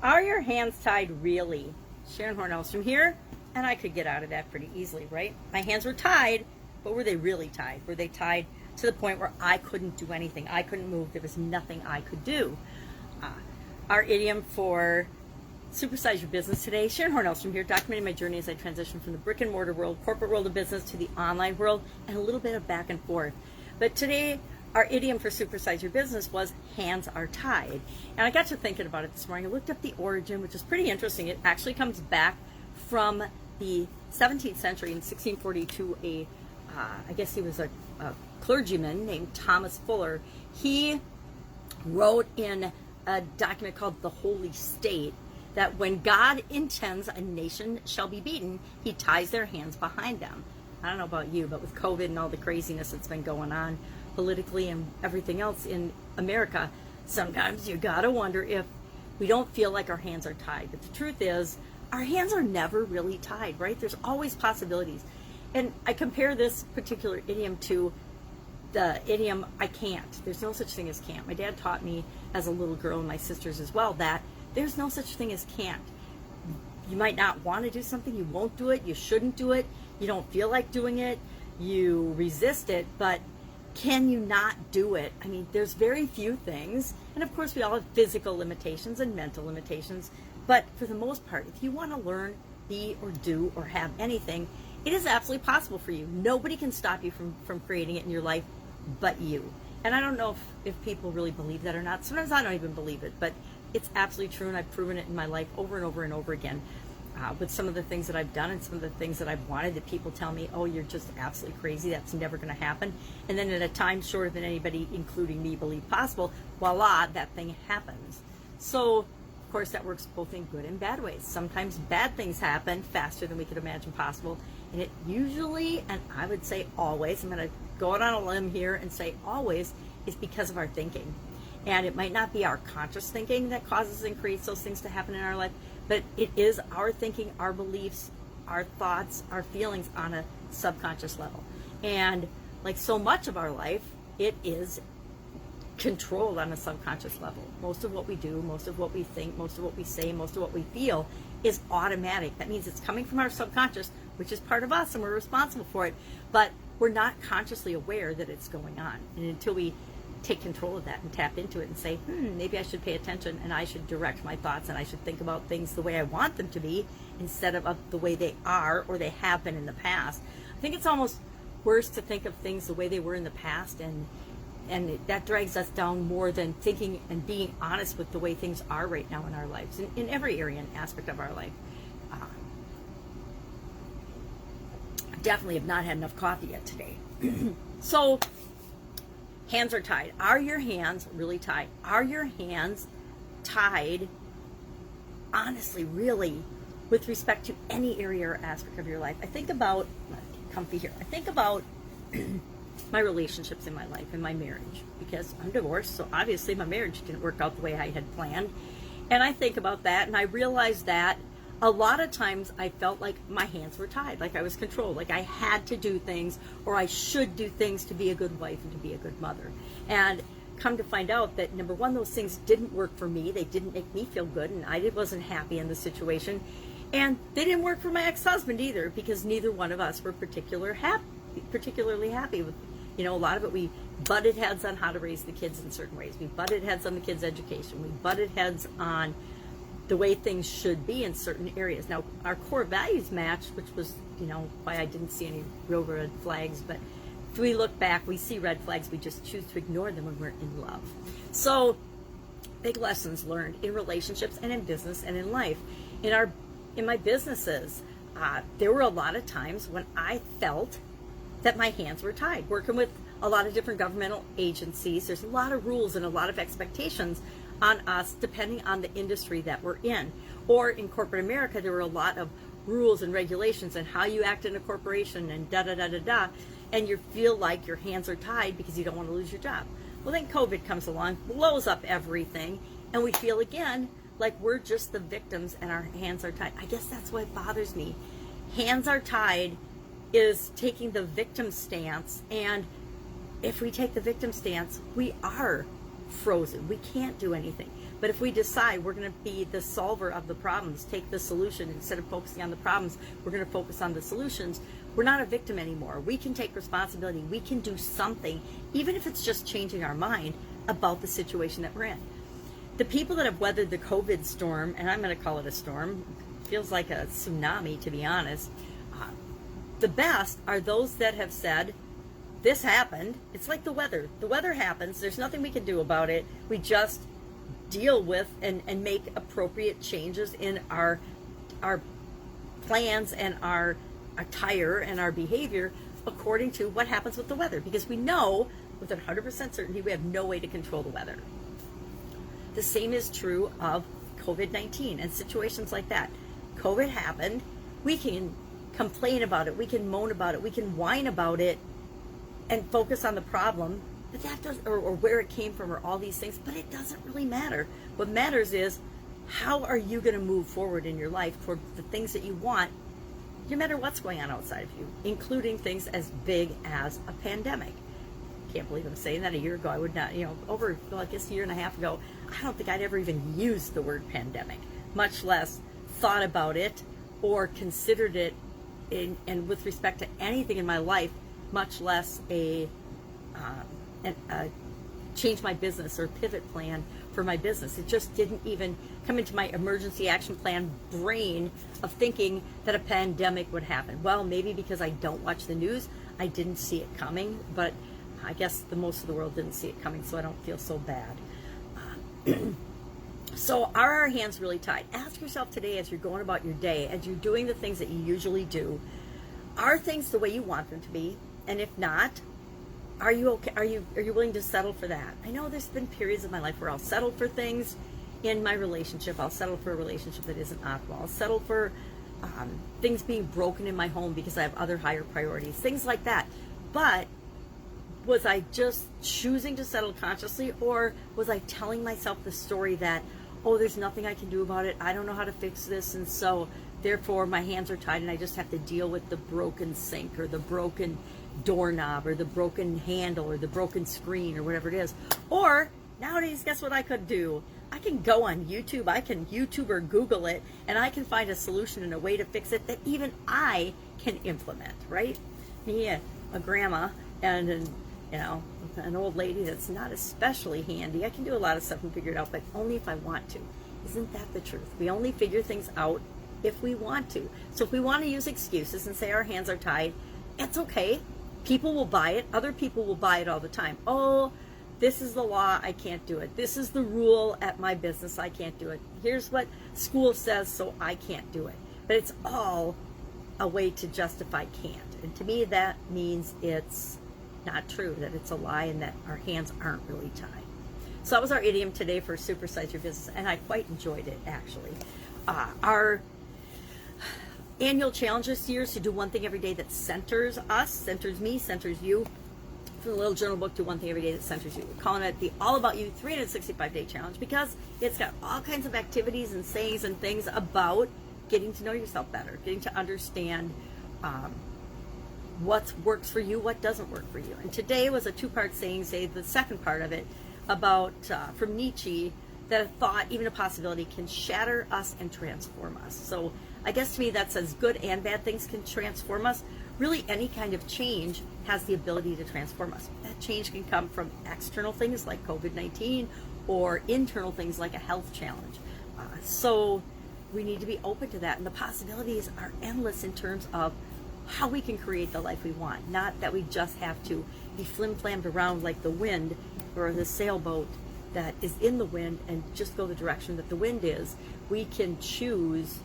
Are your hands tied really? Sharon Horne-Ellstrom here, and I could get out of that pretty easily, right? My hands were tied, but were they really tied? Were they tied to the point where I couldn't do anything? I couldn't move. There was nothing I could do. Our idiom for Supersize Your Business today, Sharon Horne-Ellstrom here, documenting my journey as I transition from the brick and mortar world, corporate world of business, to the online world, and a little bit of back and forth. But today, our idiom for Supersize Your Business was hands are tied. And I got to thinking about it this morning. I looked up the origin, which is pretty interesting. It actually comes back from the 17th century. In 1642, I guess he was a clergyman named Thomas Fuller. He wrote in a document called the Holy State that when God intends a nation shall be beaten, he ties their hands behind them. I don't know about you, but with COVID and all the craziness that's been going on politically and everything else in America, sometimes you gotta wonder if we don't feel like our hands are tied. But the truth is, our hands are never really tied, right? There's always possibilities. And I compare this particular idiom to the idiom, I can't. There's no such thing as can't. My dad taught me as a little girl, and my sisters as well, that there's no such thing as can't. You might not want to do something, you won't do it, you shouldn't do it, you don't feel like doing it, you resist it, but can you not do it? I mean, there's very few things, and of course we all have physical limitations and mental limitations, but for the most part, if you want to learn, be, or do, or have anything, it is absolutely possible for you. Nobody can stop you from creating it in your life but you. And I don't know if people really believe that or not. Sometimes I don't even believe it, but it's absolutely true, and I've proven it in my life over and over and over again. With some of the things that I've done and some of the things that I've wanted, that people tell me, oh, you're just absolutely crazy, that's never going to happen. And then at a time shorter than anybody, including me, believe possible, voila, that thing happens. So, of course, that works both in good and bad ways. Sometimes bad things happen faster than we could imagine possible. And it usually, and I would say always, I'm going to go out on a limb here and say always, is because of our thinking. And it might not be our conscious thinking that causes and creates those things to happen in our life, but it is our thinking, our beliefs, our thoughts, our feelings on a subconscious level. And like so much of our life, it is controlled on a subconscious level. Most of what we do, most of what we think, most of what we say, most of what we feel is automatic. That means it's coming from our subconscious, which is part of us, and we're responsible for it. But we're not consciously aware that it's going on. And until we take control of that and tap into it and say, maybe I should pay attention, and I should direct my thoughts, and I should think about things the way I want them to be instead of the way they are or they have been in the past. I think it's almost worse to think of things the way they were in the past, and that drags us down more than thinking and being honest with the way things are right now in our lives, in every area and aspect of our life. Definitely have not had enough coffee yet today. So, hands are tied. Are your hands really tied? Are your hands tied, honestly, really, with respect to any area or aspect of your life? I think about, comfy here, I think about my relationships in my life, in my marriage, because I'm divorced, so obviously my marriage didn't work out the way I had planned. And I think about that, and I realize that a lot of times I felt like my hands were tied, like I was controlled, like I had to do things, or I should do things to be a good wife and to be a good mother. And come to find out that, number one, those things didn't work for me. They didn't make me feel good, and I wasn't happy in the situation. And they didn't work for my ex-husband either, because neither one of us were particularly happy with, a lot of it. We butted heads on how to raise the kids in certain ways. We butted heads on the kids' education. We butted heads on the way things should be in certain areas. Now, our core values matched, which was, why I didn't see any real red flags. But if we look back, we see red flags. We just choose to ignore them when we're in love. So, big lessons learned in relationships and in business and in life. In my businesses, there were a lot of times when I felt that my hands were tied. Working with a lot of different governmental agencies, there's a lot of rules and a lot of expectations on us depending on the industry that we're in. Or in corporate America, there were a lot of rules and regulations and how you act in a corporation and da-da-da-da-da, and you feel like your hands are tied because you don't want to lose your job. Well, then COVID comes along, blows up everything, and we feel again like we're just the victims and our hands are tied. I guess that's what bothers me. Hands are tied is taking the victim stance, and if we take the victim stance, we are frozen. We can't do anything. But if we decide we're going to be the solver of the problems, take the solution, instead of focusing on the problems, we're going to focus on the solutions, we're not a victim anymore. We can take responsibility. We can do something, even if it's just changing our mind about the situation that we're in. The people that have weathered the COVID storm, and I'm going to call it a storm, feels like a tsunami, to be honest, the best are those that have said, this happened. It's like the weather. The weather happens. There's nothing we can do about it. We just deal with and make appropriate changes in our plans and our attire and our behavior according to what happens with the weather, because we know with 100% certainty we have no way to control the weather. The same is true of COVID-19 and situations like that. COVID happened. We can complain about it. We can moan about it. We can whine about it and focus on the problem, but that does, or where it came from, or all these things, but it doesn't really matter. What matters is, how are you going to move forward in your life toward the things that you want, no matter what's going on outside of you, including things as big as a pandemic. Can't believe I'm saying that. A year ago, I would not, I guess a year and a half ago, I don't think I'd ever even used the word pandemic, much less thought about it or considered it and with respect to anything in my life, much less a change my business or pivot plan for my business. It just didn't even come into my emergency action plan brain of thinking that a pandemic would happen. Well, maybe because I don't watch the news, I didn't see it coming, but I guess the most of the world didn't see it coming, so I don't feel so bad. So are our hands really tied? Ask yourself today, as you're going about your day, as you're doing the things that you usually do, are things the way you want them to be? And if not, are you okay? Are you willing to settle for that? I know there's been periods of my life where I'll settle for things in my relationship. I'll settle for a relationship that isn't optimal. I'll settle for things being broken in my home because I have other higher priorities, things like that. But was I just choosing to settle consciously, or was I telling myself the story that, oh, there's nothing I can do about it, I don't know how to fix this, and so therefore my hands are tied and I just have to deal with the broken sink or the broken doorknob or the broken handle or the broken screen or whatever it is? Or nowadays, guess what I could do? I can go on YouTube, I can YouTube or Google it, and I can find a solution and a way to fix it that even I can implement, right? Me, a grandma, and an old lady that's not especially handy. I can do a lot of stuff and figure it out, but only if I want to. Isn't that the truth? We only figure things out if we want to. So if we want to use excuses and say our hands are tied, it's okay. People will buy it. Other people will buy it all the time. Oh, this is the law, I can't do it. This is the rule at my business, I can't do it. Here's what school says, so I can't do it. But it's all a way to justify can't. And to me, that means it's not true, that it's a lie, and that our hands aren't really tied. So that was our idiom today for Supersize Your Business, and I quite enjoyed it, actually. Our annual challenge this year is to do one thing every day that centers us, centers me, centers you. From the little journal book, do one thing every day that centers you. We're calling it the All About You 365-Day Challenge because it's got all kinds of activities and sayings and things about getting to know yourself better, getting to understand what works for you, what doesn't work for you. And today was a two-part saying, the second part of it, about from Nietzsche, that a thought, even a possibility, can shatter us and transform us. So I guess to me that says good and bad things can transform us. Really, any kind of change has the ability to transform us. That change can come from external things like COVID-19 or internal things like a health challenge. So we need to be open to that. And the possibilities are endless in terms of how we can create the life we want. Not that we just have to be flim-flammed around like the wind or the sailboat that is in the wind and just go the direction that the wind is. We can choose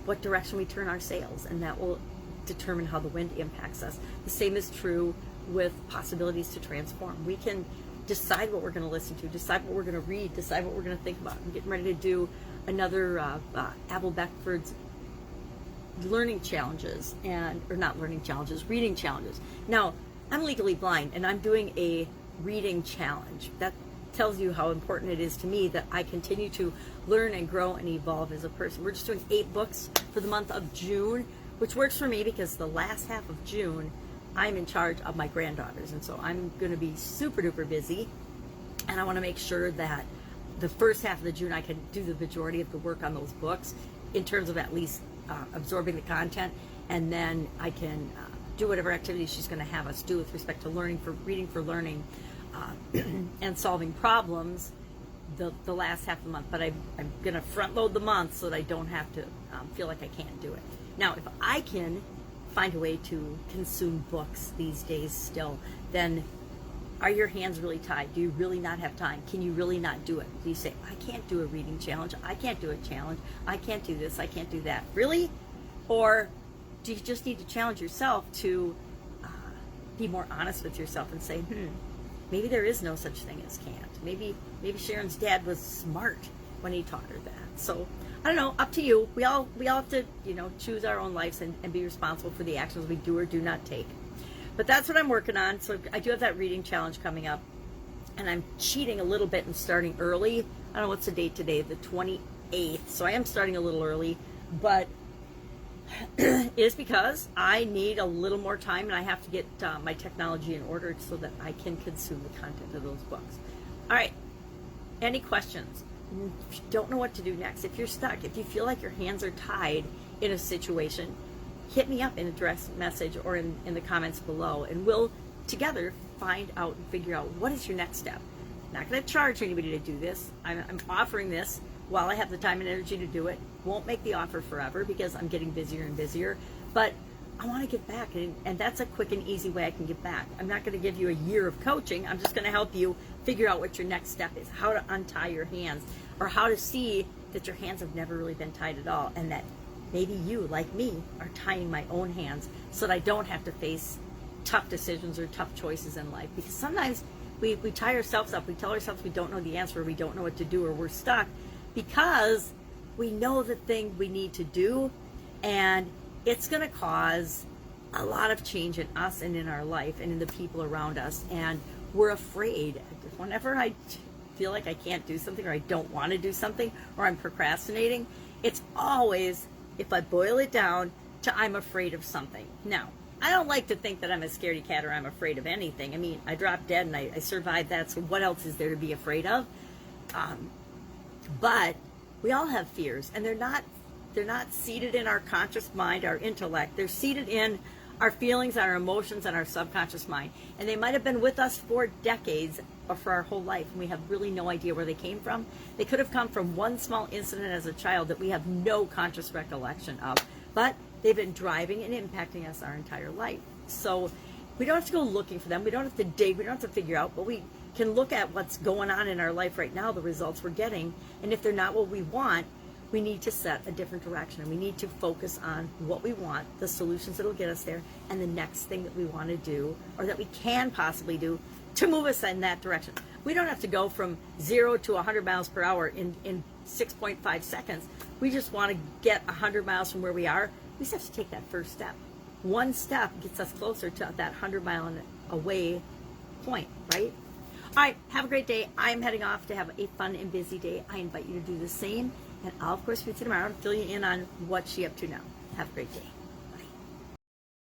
what direction we turn our sails, and that will determine how the wind impacts us. The same is true with possibilities to transform. We can decide what we're going to listen to, decide what we're going to read, decide what we're going to think about. I'm getting ready to do another Abel Beckford's learning challenges, reading challenges. Now, I'm legally blind, and I'm doing a reading challenge. That tells you how important it is to me that I continue to learn and grow and evolve as a person. We're just doing 8 books for the month of June, which works for me because the last half of June, I'm in charge of my granddaughters, and so I'm going to be super duper busy, and I want to make sure that the first half of the June, I can do the majority of the work on those books in terms of at least absorbing the content, and then I can do whatever activities she's going to have us do with respect to reading for learning, and solving problems the last half of the month. But I'm going to front load the month so that I don't have to feel like I can't do it. Now, if I can find a way to consume books these days still, then are your hands really tied? Do you really not have time? Can you really not do it? Do you say, I can't do a reading challenge, I can't do a challenge, I can't do this, I can't do that? Really? Or do you just need to challenge yourself to be more honest with yourself and say, maybe there is no such thing as can't. Maybe Sharon's dad was smart when he taught her that. So I don't know, up to you. We all have to, choose our own lives and be responsible for the actions we do or do not take. But that's what I'm working on. So I do have that reading challenge coming up, and I'm cheating a little bit and starting early. I don't know what's the date today, the 28th. So I am starting a little early, but it is because I need a little more time, and I have to get my technology in order so that I can consume the content of those books. All right. Any questions? If you don't know what to do next, if you're stuck, if you feel like your hands are tied in a situation, hit me up in a direct message or in the comments below, and we'll together find out and figure out what is your next step. I'm not going to charge anybody to do this. I'm offering this while I have the time and energy to do it. Won't make the offer forever because I'm getting busier and busier, but I want to get back, and that's a quick and easy way I can get back. I'm not going to give you a year of coaching. I'm just going to help you figure out what your next step is, how to untie your hands, or how to see that your hands have never really been tied at all, and that maybe you, like me, are tying my own hands so that I don't have to face tough decisions or tough choices in life. Because sometimes we tie ourselves up. We tell ourselves we don't know the answer, or we don't know what to do, or we're stuck because we know the thing we need to do, and it's going to cause a lot of change in us and in our life and in the people around us. And we're afraid. Whenever I feel like I can't do something, or I don't want to do something, or I'm procrastinating, it's always, if I boil it down to I'm afraid of something. Now, I don't like to think that I'm a scaredy cat or I'm afraid of anything. I mean, I dropped dead and I survived that, so what else is there to be afraid of? But we all have fears, and they're not seated in our conscious mind, our intellect. They're seated in our feelings, our emotions, and our subconscious mind. And they might have been with us for decades or for our whole life, and we have really no idea where they came from. They could have come from one small incident as a child that we have no conscious recollection of, but they've been driving and impacting us our entire life. So we don't have to go looking for them. We don't have to dig. We don't have to figure out, but we can look at what's going on in our life right now, the results we're getting, and if they're not what we want, we need to set a different direction, and we need to focus on what we want, the solutions that will get us there, and the next thing that we want to do, or that we can possibly do, to move us in that direction. We don't have to go from 0 to 100 miles per hour in 6.5 seconds. We just want to get 100 miles from where we are. We just have to take that first step. One step gets us closer to that 100 mile away point, right? All right, have a great day. I'm heading off to have a fun and busy day. I invite you to do the same. And I'll, of course, be with you tomorrow and fill you in on what's she up to now. Have a great day.